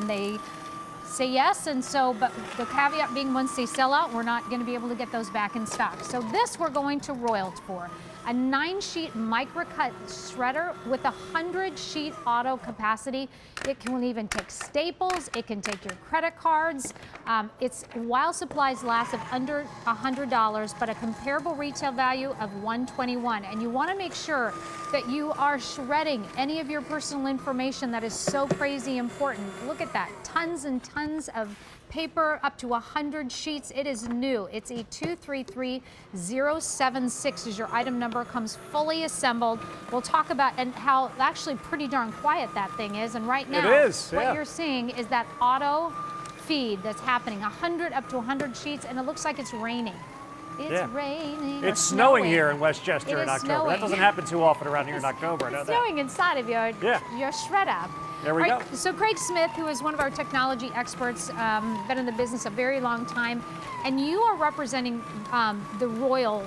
and they say yes, and so, but the caveat being once they sell out, we're not going to be able to get those back in stock. So this we're going to Royal for. A 9-sheet micro-cut shredder with a 100-sheet auto capacity. It can even take staples. It can take your credit cards. It's while supplies last of under $100, but a comparable retail value of $121. And you want to make sure that you are shredding any of your personal information that is so crazy important. Look at that, tons and tons of paper, up to 100 sheets. It is new. It's a 233076 is your item number. Comes fully assembled. We'll talk about and how actually pretty darn quiet that thing is. And right now, it is, what you're seeing is that auto feed that's happening. 100 up to 100 sheets, and it looks like it's raining. It's raining. It's snowing here in Westchester in October. Snowing. That doesn't happen too often around here in October. It's snowing inside of your shredder. There we go. So Craig Smith, who is one of our technology experts, been in the business a very long time, and you are representing the royal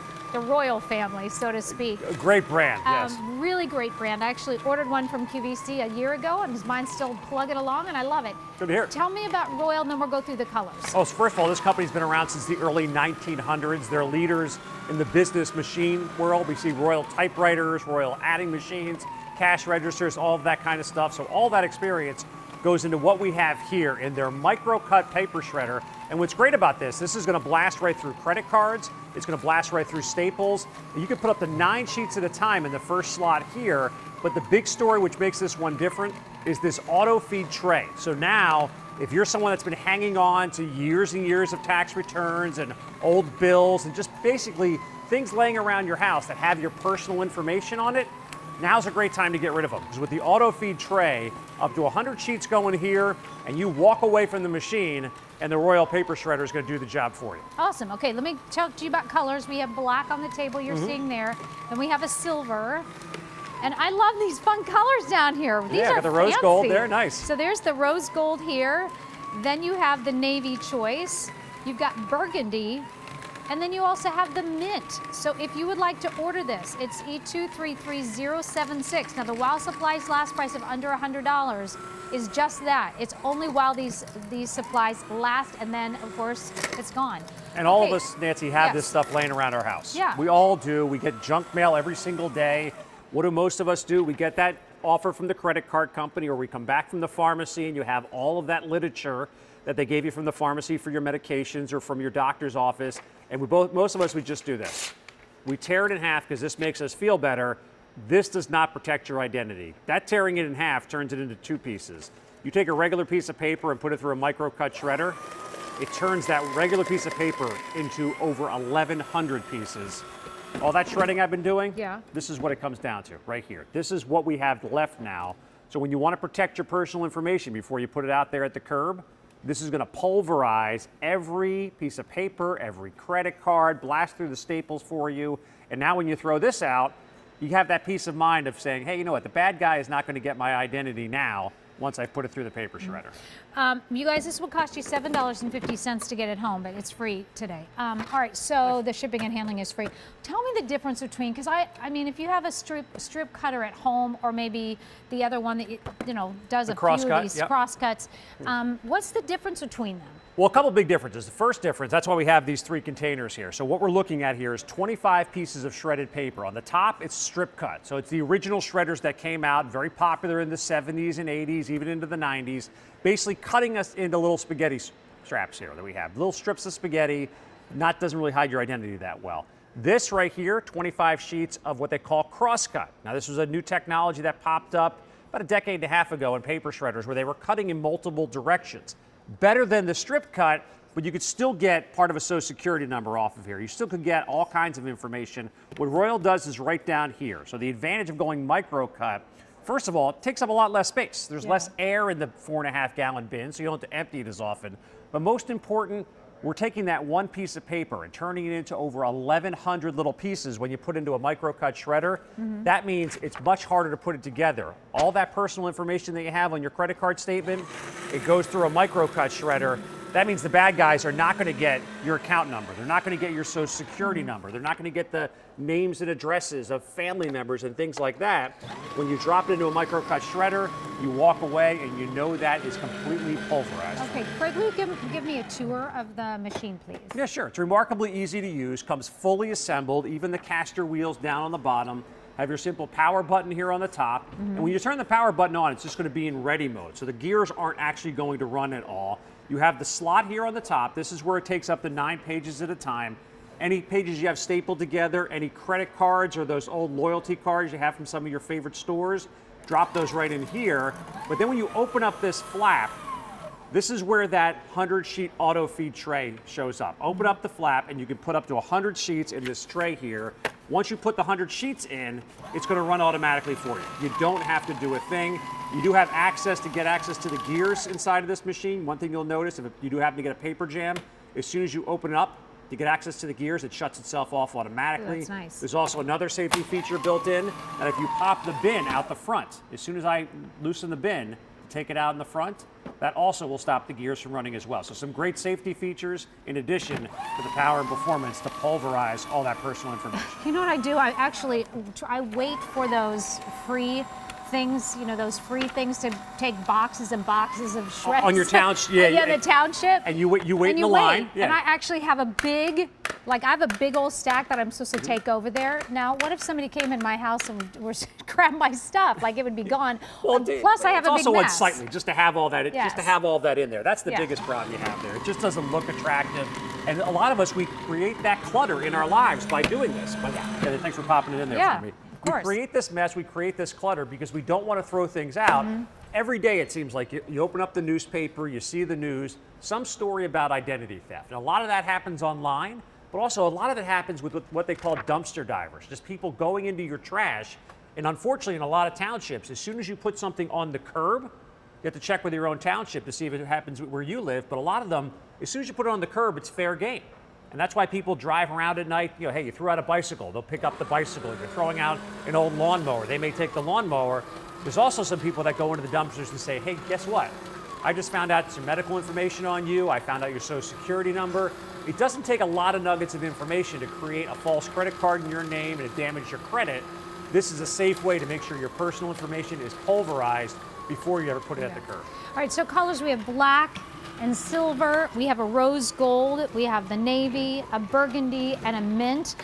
family, so to speak. A great brand, yes. Really great brand. I actually ordered one from QVC a year ago, and mine's still plugging along, and I love it. Good to hear. Tell me about Royal, and then we'll go through the colors. Oh, so first of all, this company's been around since the early 1900s. They're leaders in the business machine world. We see Royal typewriters, Royal adding machines, cash registers, all of that kind of stuff. So all that experience goes into what we have here in their micro-cut paper shredder. And what's great about this is going to blast right through credit cards. It's going to blast right through staples. You can put up to 9 sheets at a time in the first slot here. But the big story which makes this one different is this auto feed tray. So now, if you're someone that's been hanging on to years and years of tax returns and old bills and just basically things laying around your house that have your personal information on it, now's a great time to get rid of them. Because with the auto feed tray, up to 100 sheets going here, and you walk away from the machine, and the Royal paper shredder is going to do the job for you. Awesome. Okay, let me talk to you about colors. We have black on the table you're seeing there, and we have a silver. And I love these fun colors down here. These are got the rose fancy. gold there, nice. So there's the rose gold here. Then you have the navy choice. You've got burgundy. And then you also have the mint. So if you would like to order this, it's E233076. Now the while supplies last price of under $100 is just that. It's only while these supplies last, and then of course it's gone. And all of us, Nancy, have this stuff laying around our house. Yeah. We all do. We get junk mail every single day. What do most of us do? We get that offer from the credit card company, or we come back from the pharmacy and you have all of that literature that they gave you from the pharmacy for your medications or from your doctor's office. And most of us, we just do this. We tear it in half because this makes us feel better. This does not protect your identity. That tearing it in half turns it into 2 pieces. You take a regular piece of paper and put it through a micro-cut shredder, it turns that regular piece of paper into over 1,100 pieces. All that shredding I've been doing, this is what it comes down to right here. This is what we have left now. So when you want to protect your personal information before you put it out there at the curb, this is going to pulverize every piece of paper, every credit card, blast through the staples for you. And now when you throw this out, you have that peace of mind of saying, hey, you know what, the bad guy is not going to get my identity now once I put it through the paper shredder. You guys, this will cost you $7.50 to get it home, but it's free today. All right, so the shipping and handling is free. Tell me the difference between, because I mean, if you have a strip cutter at home, or maybe the other one that does a few of these crosscuts, what's the difference between them? Well, a couple big differences. The first difference, that's why we have these 3 containers here. So what we're looking at here is 25 pieces of shredded paper. On the top, it's strip cut. So it's the original shredders that came out, very popular in the 70s and 80s, even into the 90s, basically cutting us into little spaghetti straps here that we have. Little strips of spaghetti, doesn't really hide your identity that well. This right here, 25 sheets of what they call crosscut. Now, this was a new technology that popped up about a decade and a half ago in paper shredders, where they were cutting in multiple directions. Better than the strip cut, but you could still get part of a Social Security number off of here. You still could get all kinds of information. What Royal does is right down here. So the advantage of going micro cut, first of all, it takes up a lot less space. There's less air in the 4.5-gallon bin, so you don't have to empty it as often. But most important, we're taking that one piece of paper and turning it into over 1,100 little pieces when you put into a micro-cut shredder. That means it's much harder to put it together. All that personal information that you have on your credit card statement, it goes through a micro-cut shredder. That means the bad guys are not going to get your account number. They're not going to get your social security number. They're not going to get the names and addresses of family members and things like that. When you drop it into a microcut shredder, you walk away and you know that is completely pulverized. Okay, Craig, will you give me a tour of the machine, please? Yeah, sure. It's remarkably easy to use, comes fully assembled, even the caster wheels down on the bottom. Have your simple power button here on the top. And when you turn the power button on, it's just going to be in ready mode. So the gears aren't actually going to run at all. You have the slot here on the top. This is where it takes up to 9 pages at a time. Any pages you have stapled together, any credit cards or those old loyalty cards you have from some of your favorite stores, drop those right in here. But then when you open up this flap, this is where that 100-sheet auto feed tray shows up. Open up the flap and you can put up to 100 sheets in this tray here. Once you put the 100 sheets in, it's going to run automatically for you. You don't have to do a thing. You do have access to the gears inside of this machine. One thing you'll notice, if you do happen to get a paper jam, as soon as you open it up to get access to the gears, it shuts itself off automatically. Ooh, that's nice. There's also another safety feature built in, and if you pop the bin out the front, as soon as I loosen the bin, take it out in the front, that also will stop the gears from running as well. So some great safety features in addition to the power and performance to pulverize all that personal information. You know what I do? I wait for those free things, those free things to take boxes and boxes of shreds. On your township, yeah. The township. And you wait in the line. Yeah. And I actually have a big old stack that I'm supposed to take over there. Now, what if somebody came in my house and grabbed my stuff? Like it would be gone. Well, plus, I have a big mess. It's also unsightly just to have all that. Yes. Just to have all that in there. That's the biggest problem you have there. It just doesn't look attractive. And a lot of us, we create that clutter in our lives by doing this. But yeah, thanks for popping it in there for me. We create this mess, we create this clutter because we don't want to throw things out. Every day it seems like you open up the newspaper, you see the news, some story about identity theft. And a lot of that happens online, but also a lot of it happens with what they call dumpster divers, just people going into your trash. And unfortunately, in a lot of townships, as soon as you put something on the curb, you have to check with your own township to see if it happens where you live. But a lot of them, as soon as you put it on the curb, it's fair game. And that's why people drive around at night. Hey, you threw out a bicycle, they'll pick up the bicycle. You're throwing out an old lawnmower, they may take the lawnmower. There's also some people that go into the dumpsters and say, hey, guess what? I just found out some medical information on you. I found out your social security number. It doesn't take a lot of nuggets of information to create a false credit card in your name and to damage your credit. This is a safe way to make sure your personal information is pulverized before you ever put it at the curb. All right, so colors, we have black and silver, we have a rose gold, we have the navy, a burgundy, and a mint.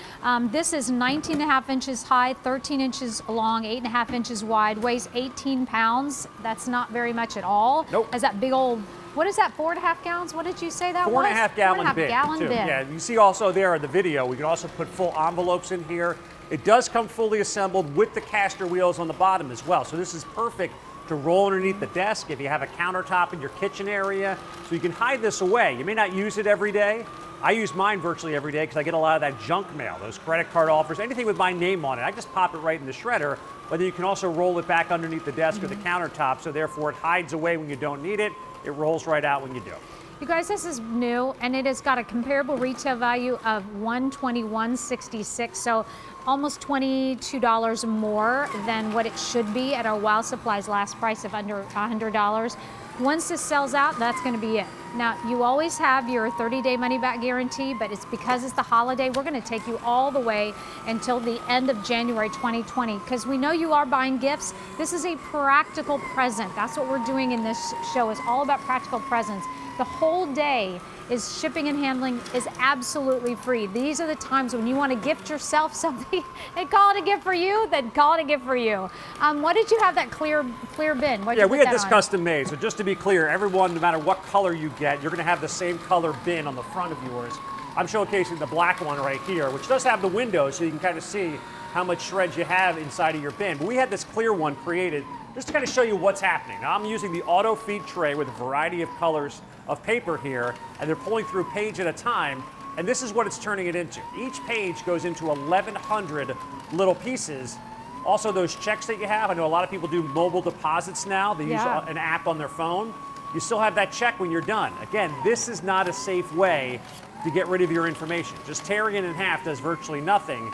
This is 19.5 inches high, 13 inches long, 8.5 inches wide, weighs 18 pounds. That's not very much at all. Nope. Has that big old, what is that, 4.5 gallons? What did you say that was? 4.5 gallon bin. 4.5 gallon bin. Yeah, you see also there in the video, we can also put full envelopes in here. It does come fully assembled with the caster wheels on the bottom as well. So this is perfect to roll underneath the desk if you have a countertop in your kitchen area. So you can hide this away. You may not use it every day. I use mine virtually every day because I get a lot of that junk mail, those credit card offers, anything with my name on it. I just pop it right in the shredder, but then you can also roll it back underneath the desk or the countertop, so therefore it hides away when you don't need it. It rolls right out when you do. You guys, this is new, and it has got a comparable retail value of $121.66, so almost $22 more than what it should be at our Wow Supply's last price of under $100. Once this sells out, that's going to be it. Now, you always have your 30-day money-back guarantee, but it's because it's the holiday, we're going to take you all the way until the end of January 2020, because we know you are buying gifts. This is a practical present. That's what we're doing in this show. It's all about practical presents. The whole day is shipping and handling is absolutely free. These are the times when you want to gift yourself something and call it a gift for you, then call it a gift for you. What did you have that clear bin? Yeah, we had this custom made. So just to be clear, everyone, no matter what color you get, you're going to have the same color bin on the front of yours. I'm showcasing the black one right here, which does have the windows so you can kind of see how much shreds you have inside of your bin. But we had this clear one created just to kind of show you what's happening. Now I'm using the auto feed tray with a variety of colors of paper here, and they're pulling through page at a time, and this is what it's turning it into. Each page goes into 1,100 little pieces. Also those checks that you have, I know a lot of people do mobile deposits now. They use an app on their phone. You still have that check when you're done. Again, this is not a safe way to get rid of your information. Just tearing it in half does virtually nothing.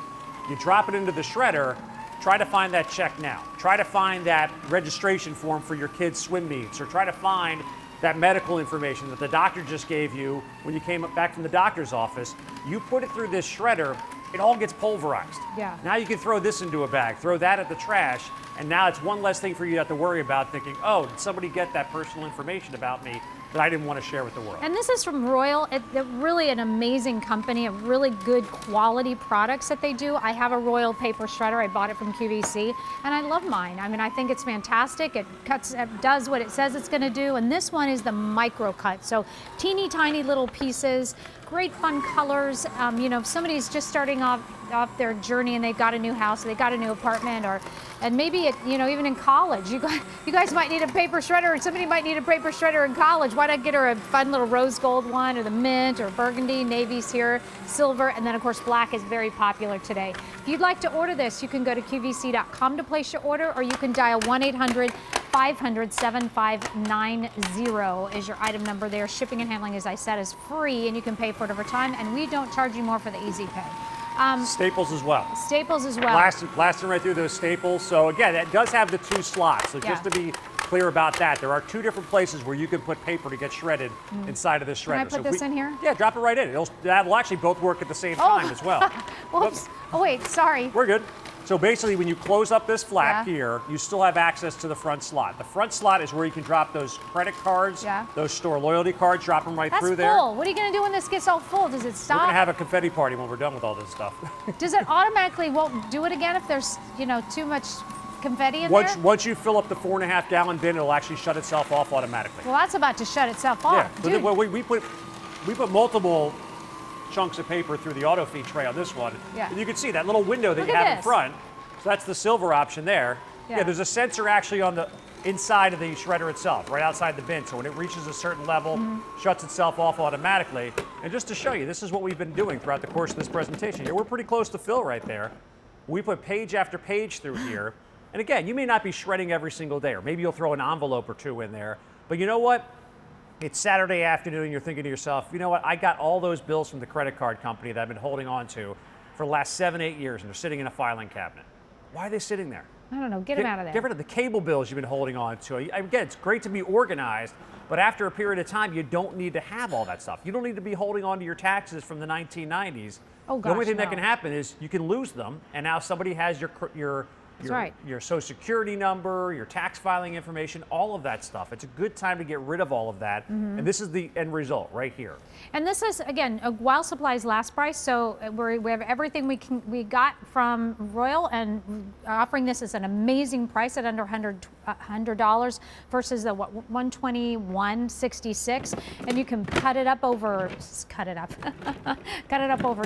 You drop it into the shredder, try to find that check now. Try to find that registration form for your kids' swim meets, or try to find that medical information that the doctor just gave you when you came back from the doctor's office, you put it through this shredder, it all gets pulverized. Yeah. Now you can throw this into a bag, throw that at the trash, and now it's one less thing for you to have to worry about thinking, oh, did somebody get that personal information about me that I didn't want to share with the world? And this is from Royal. They're really an amazing company, of really good quality products that they do. I have a Royal paper shredder. I bought it from QVC, and I love mine. I mean, I think it's fantastic. It cuts, it does what it says it's going to do, and this one is the micro cut. So teeny tiny little pieces, great fun colors. You know, if somebody's just starting off their journey and they've got a new house, they got a new apartment, and maybe you know, even in college, you guys might need a paper shredder, and somebody might need a paper shredder in college. Why not get her a fun little rose gold one, or the mint, or burgundy? Navy's here, silver, and then of course black is very popular today. If you'd like to order this, you can go to qvc.com to place your order, or you can dial 1-800-500-7590 is your item number there. Shipping and handling, as I said, is free, and you can pay for it over time, and we don't charge you more for the easy pay. Staples as well. Staples as well. Blasting right through those staples. So again, that does have the 2 slots. So just to be clear about that, there are 2 different places where you can put paper to get shredded inside of this shredder. Can I put this in here? Yeah, drop it right in. That'll actually both work at the same time as well. Whoops. Oh wait, sorry. We're good. So basically, when you close up this flap here, you still have access to the front slot. The front slot is where you can drop those credit cards, those store loyalty cards, drop them right through there. That's full. What are you going to do when this gets all full? Does it stop? We're going to have a confetti party when we're done with all this stuff. Does it automatically won't do it again if there's, you know, too much confetti in there? Once you fill up the 4.5-gallon bin, it'll actually shut itself off automatically. Well, that's about to shut itself off. Yeah. Well, we put multiple chunks of paper through the auto feed tray on this one. Yeah. And you can see that little window that Look you at have in this. front. So that's the silver option there. Yeah, there's a sensor actually on the inside of the shredder itself, right outside the bin. So when it reaches a certain level, shuts itself off automatically. And just to show you, this is what we've been doing throughout the course of this presentation. We're pretty close to fill right there. We put page after page through here. And again, you may not be shredding every single day, or maybe you'll throw an envelope or 2 in there. But you know what? It's Saturday afternoon, and you're thinking to yourself, you know what? I got all those bills from the credit card company that I've been holding on to for the last 7, 8 years, and they're sitting in a filing cabinet. Why are they sitting there? I don't know. Get them out of there. Get rid of the cable bills you've been holding on to. Again, it's great to be organized, but after a period of time, you don't need to have all that stuff. You don't need to be holding on to your taxes from the 1990s. Oh, gosh, the only thing that can happen is you can lose them, and now somebody has your Social Security number, your tax filing information, all of that stuff. It's a good time to get rid of all of that. And this is the end result right here. And this is, again, while supplies last price, so we have everything we got from Royal, and offering this as an amazing price at under $100 versus the $121.66, and you can cut it up over time.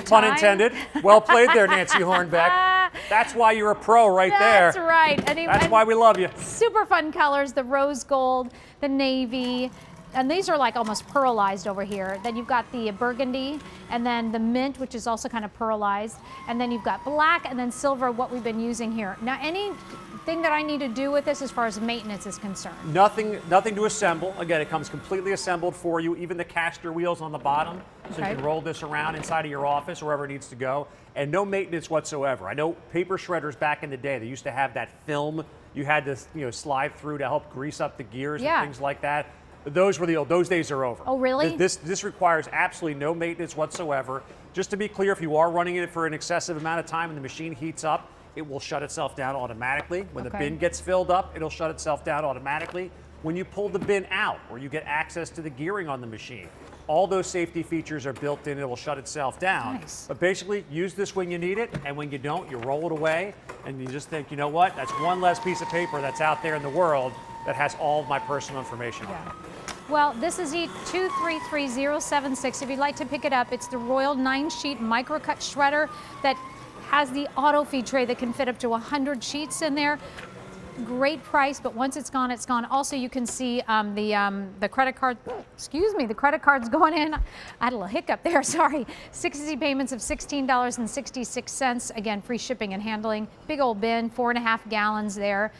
Pun intended. Well played there, Nancy Hornbeck. That's why you're a pro right there. That's right. That's why we love you. Super fun colors, the rose gold, the navy, and these are like almost pearlized over here. Then you've got the burgundy, and then the mint, which is also kind of pearlized, and then you've got black, and then silver, what we've been using here. Now, anything that I need to do with this as far as maintenance is concerned? Nothing to assemble. Again, it comes completely assembled for you, even the caster wheels on the bottom, so you can roll this around inside of your office or wherever it needs to go, and no maintenance whatsoever. I know paper shredders back in the day, they used to have that film you had to slide through to help grease up the gears and things like that. Those days are over. Oh, really? This requires absolutely no maintenance whatsoever. Just to be clear, if you are running it for an excessive amount of time and the machine heats up, it will shut itself down automatically. When the bin gets filled up, it'll shut itself down automatically. When you pull the bin out, or you get access to the gearing on the machine, all those safety features are built in. It will shut itself down. Nice. But basically, use this when you need it, and when you don't, you roll it away, and you just think, you know what? That's one less piece of paper that's out there in the world that has all of my personal information on it. Well, this is E233076. If you'd like to pick it up, it's the Royal 9-sheet micro-cut shredder that has the auto feed tray that can fit up to 100 sheets in there. Great price, but once it's gone, it's gone. Also, you can see the credit card, the credit card's going in. I had a little hiccup there, sorry. 60 payments of $16.66. Again, free shipping and handling. Big old bin, 4.5 gallons there.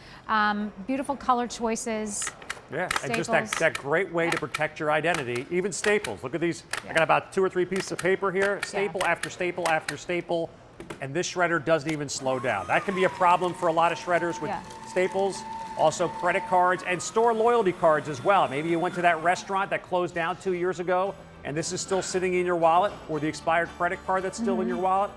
Beautiful color choices. Yeah, and just that great way to protect your identity. Even staples. Look at these. I got about 2 or 3 pieces of paper here. Staple after staple after staple. And this shredder doesn't even slow down. That can be a problem for a lot of shredders with staples. Also credit cards and store loyalty cards as well. Maybe you went to that restaurant that closed down 2 years ago and this is still sitting in your wallet, or the expired credit card that's still in your wallet.